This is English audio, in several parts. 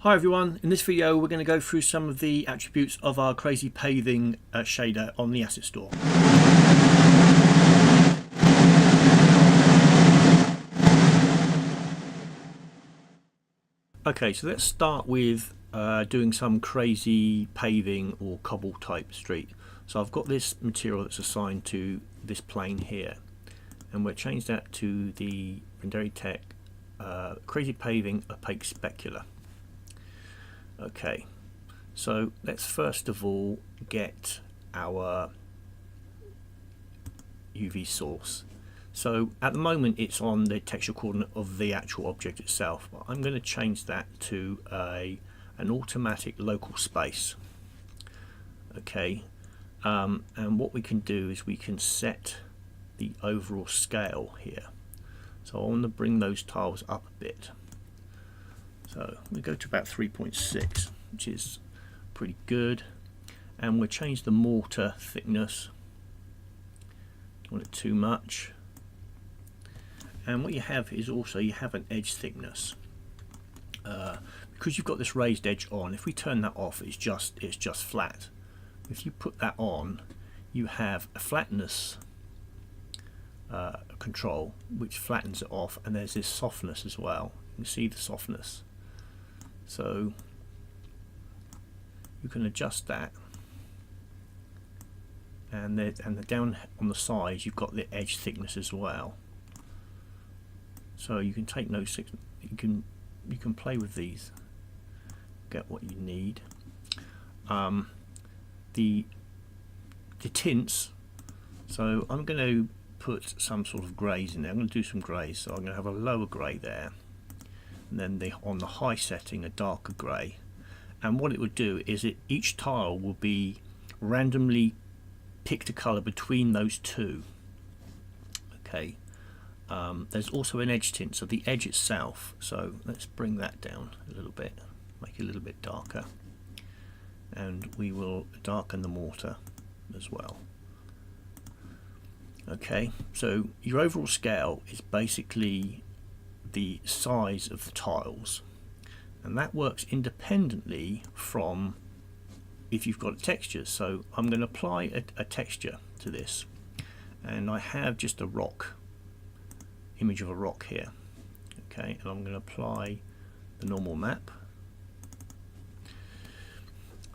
Hi everyone, in this video we're going to go through some of the attributes of our CrazyPaving shader on the asset store. Okay, so let's start with doing some crazy paving or cobble type street. So I've got this material that's assigned to this plane here, and we'll change that to the BrynderiTech CrazyPaving opaque specular. Okay, so let's first of all get our UV source. So at the moment it's on the texture coordinate of the actual object itself, but I'm going to change that to an automatic local space. Okay, and what we can do is we can set the overall scale here. So I want to bring those tiles up a bit. So we go to about 3.6, which is pretty good, and we'll change the mortar thickness. Don't want it too much. And what you have is also you have an edge thickness. Because you've got this raised edge on, if we turn that off, it's just flat. If you put that on, you have a flatness control which flattens it off, and there's this softness as well. You can see the softness. So you can adjust that, and the down on the sides you've got the edge thickness as well. So you can take notes. You can play with these, get what you need. The tints. So I'm going to put some sort of greys in there. I'm going to do some greys. So I'm going to have a lower grey there. And then on the high setting a darker grey, and what it would do is each tile will be randomly picked a colour between those two. Okay, there's also an edge tint, so the edge itself, so let's bring that down a little bit, make it a little bit darker, and we will darken the mortar as well. Okay, so your overall scale is basically the size of the tiles, and that works independently from if you've got a texture. So I'm going to apply a texture to this, and I have just a rock image of a rock here. Okay, and I'm going to apply the normal map.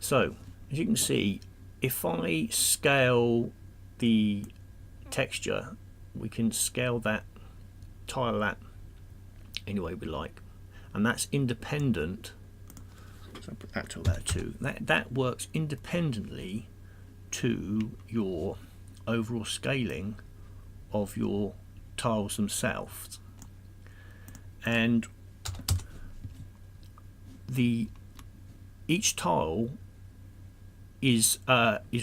So as you can see, if I scale the texture, we can scale that tile that any way we like, and that's independent. So put that to about 2. That works independently to your overall scaling of your tiles themselves, and each tile is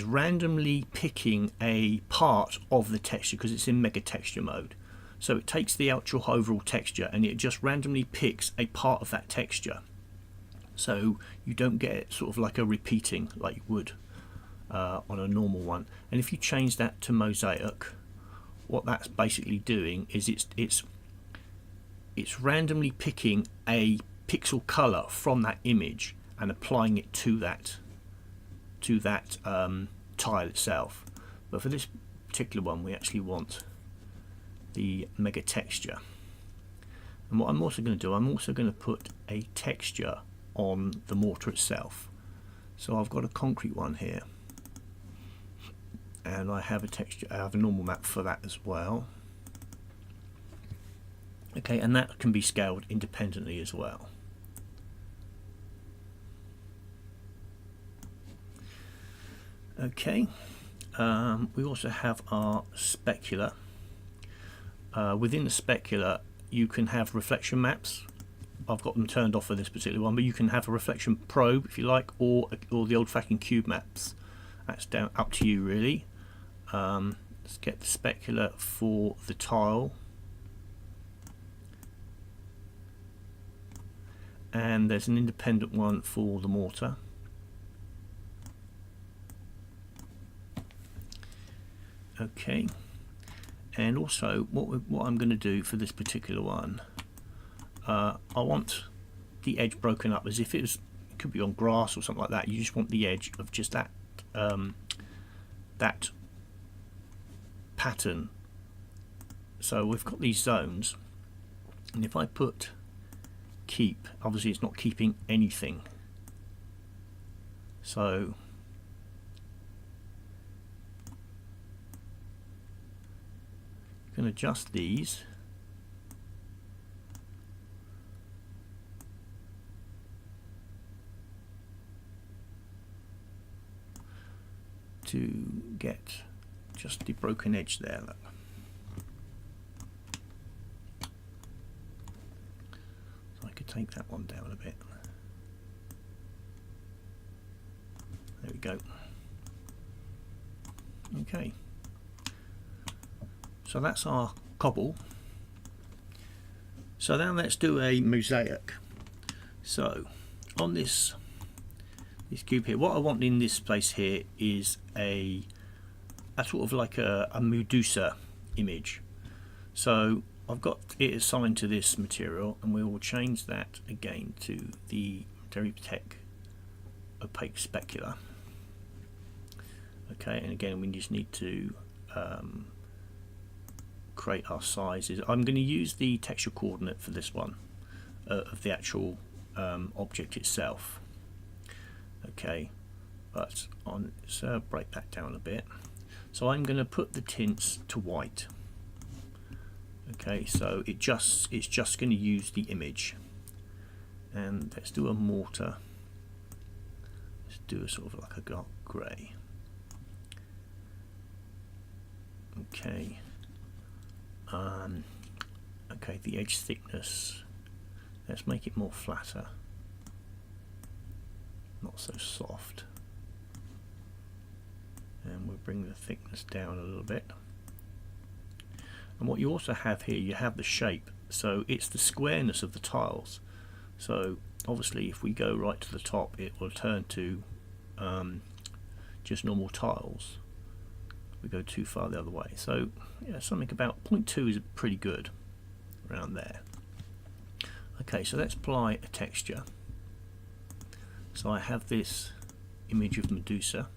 randomly picking a part of the texture because it's in mega texture mode. So it takes the actual overall texture and it just randomly picks a part of that texture. So you don't get sort of like a repeating like you would on a normal one. And if you change that to mosaic, what that's basically doing is it's randomly picking a pixel color from that image and applying it to that tile itself. But for this particular one, we actually want the mega texture. And what I'm also going to do, I'm also going to put a texture on the mortar itself. So I've got a concrete one here, and I have a texture, I have a normal map for that as well. Okay, and that can be scaled independently as well. Okay, we also have our specular. Within the specular you can have reflection maps. I've got them turned off for this particular one, but you can have a reflection probe if you like, or the old-fashioned cube maps. That's down up to you really. Let's get the specular for the tile, and there's an independent one for the mortar. Okay, and also what I'm going to do for this particular one, I want the edge broken up as if it could be on grass or something like that. You just want the edge of just that that pattern. So we've got these zones, and if I put keep, obviously it's not keeping anything. So you can adjust these. To get just the broken edge there. Look. So I could take that one down a bit. There we go. Okay. So that's our cobble. So now let's do a mosaic. So on this cube here, what I want in this place here is a sort of like a Medusa image. So I've got it assigned to this material, and we will change that again to the BrynderiTech opaque specular. Okay, and again we just need to create our sizes. I'm going to use the texture coordinate for this one of the actual object itself. Okay, but let's break that down a bit. So I'm going to put the tints to white. Okay, so it's just going to use the image, and let's do a mortar. Let's do a sort of like a dark grey. Okay. Okay, the edge thickness. Let's make it more flatter. Not so soft, and we'll bring the thickness down a little bit. And what you also have here, you have the shape, so it's the squareness of the tiles. So obviously if we go right to the top, it will turn to just normal tiles. We go too far the other way, so yeah, something about 0.2 is pretty good around there. Okay, so let's apply a texture. So I have this image of Medusa,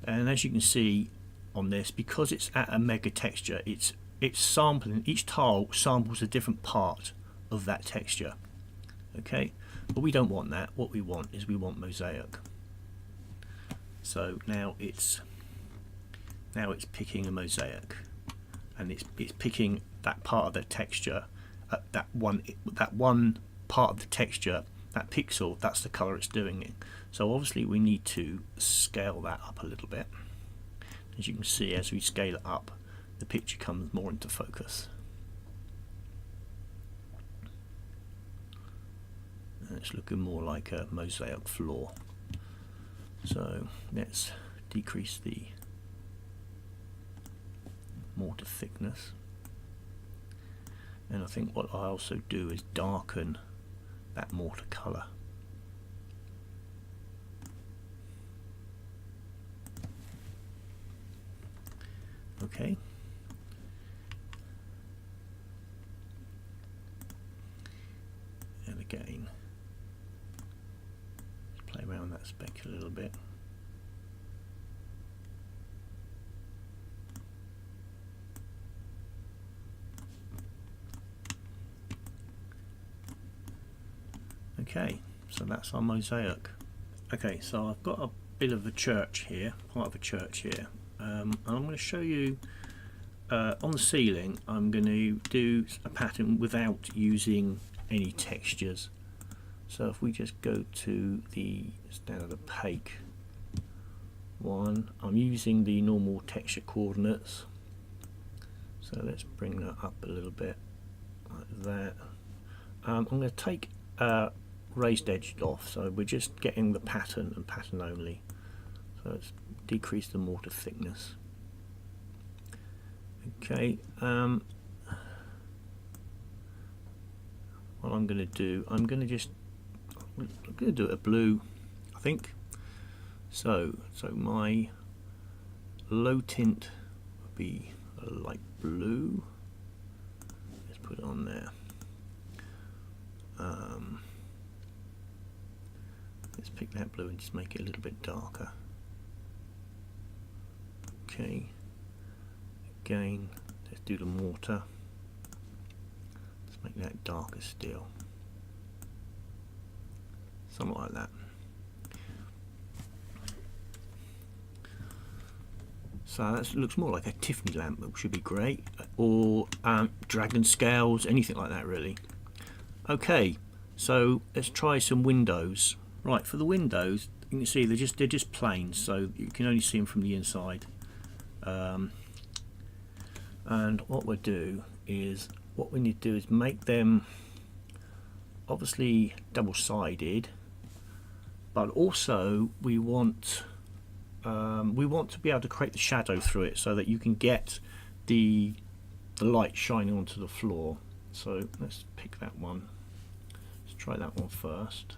and as you can see on this, because it's at a mega texture, it's sampling, each tile samples a different part of that texture. Okay, but we don't want that. What we want is we want mosaic. So now it's picking a mosaic, and it's picking that part of the texture, that one part of the texture. That pixel, that's the colour it's doing it. So obviously we need to scale that up a little bit. As you can see, as we scale it up, the picture comes more into focus. And it's looking more like a mosaic floor. So let's decrease the mortar thickness. And I think what I also do is darken that mortar colour. Okay. And again, play around that speck a little bit. Okay, so that's our mosaic. Okay, so I've got a bit of a church here, part of a church here, and I'm going to show you on the ceiling. I'm going to do a pattern without using any textures. So if we just go to the standard opaque one, I'm using the normal texture coordinates. So let's bring that up a little bit like that. I'm going to take raised edge off, so we're just getting the pattern and pattern only. So let's decrease the mortar thickness. Okay, what I'm going to do, I'm going to do it a blue, I think. So my low tint would be a light blue. Let's put it on there. Let's pick that blue and just make it a little bit darker. Okay, again, let's do the mortar. Let's make that darker still, something like that. So that looks more like a Tiffany lamp, which should be great, or dragon scales, anything like that really. Okay, so let's try some windows. Right, for the windows, you can see they're just plain, so you can only see them from the inside. And what we need to do is make them obviously double-sided, but also we want to be able to create the shadow through it so that you can get the light shining onto the floor. So let's pick that one. Let's try that one first.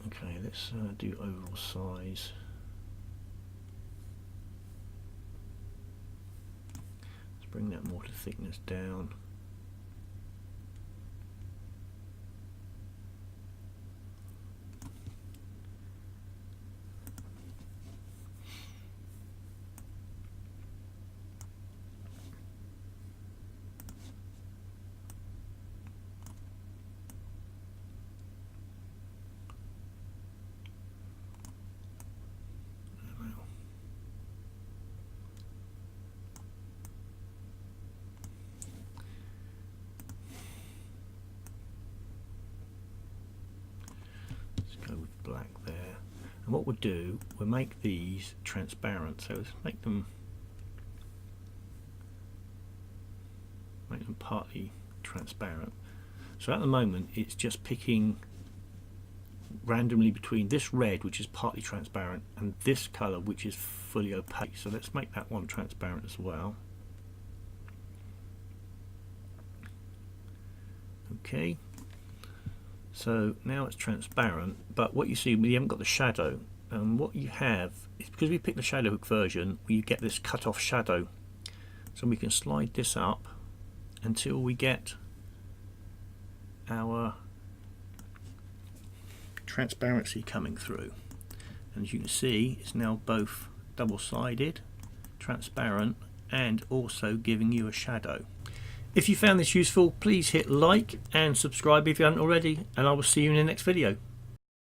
Okay, let's do overall size. Let's bring that mortar thickness down. With black there, and what we'll do, we'll make these transparent, so let's make them partly transparent. So at the moment it's just picking randomly between this red, which is partly transparent, and this color, which is fully opaque. So let's make that one transparent as well. Okay, so now it's transparent, but what you see, we haven't got the shadow, and what you have is, because we picked the shadow hook version, you get this cut off shadow. So we can slide this up until we get our transparency coming through, and as you can see, it's now both double-sided, transparent, and also giving you a shadow. If you found this useful, please hit like and subscribe if you haven't already, and I will see you in the next video.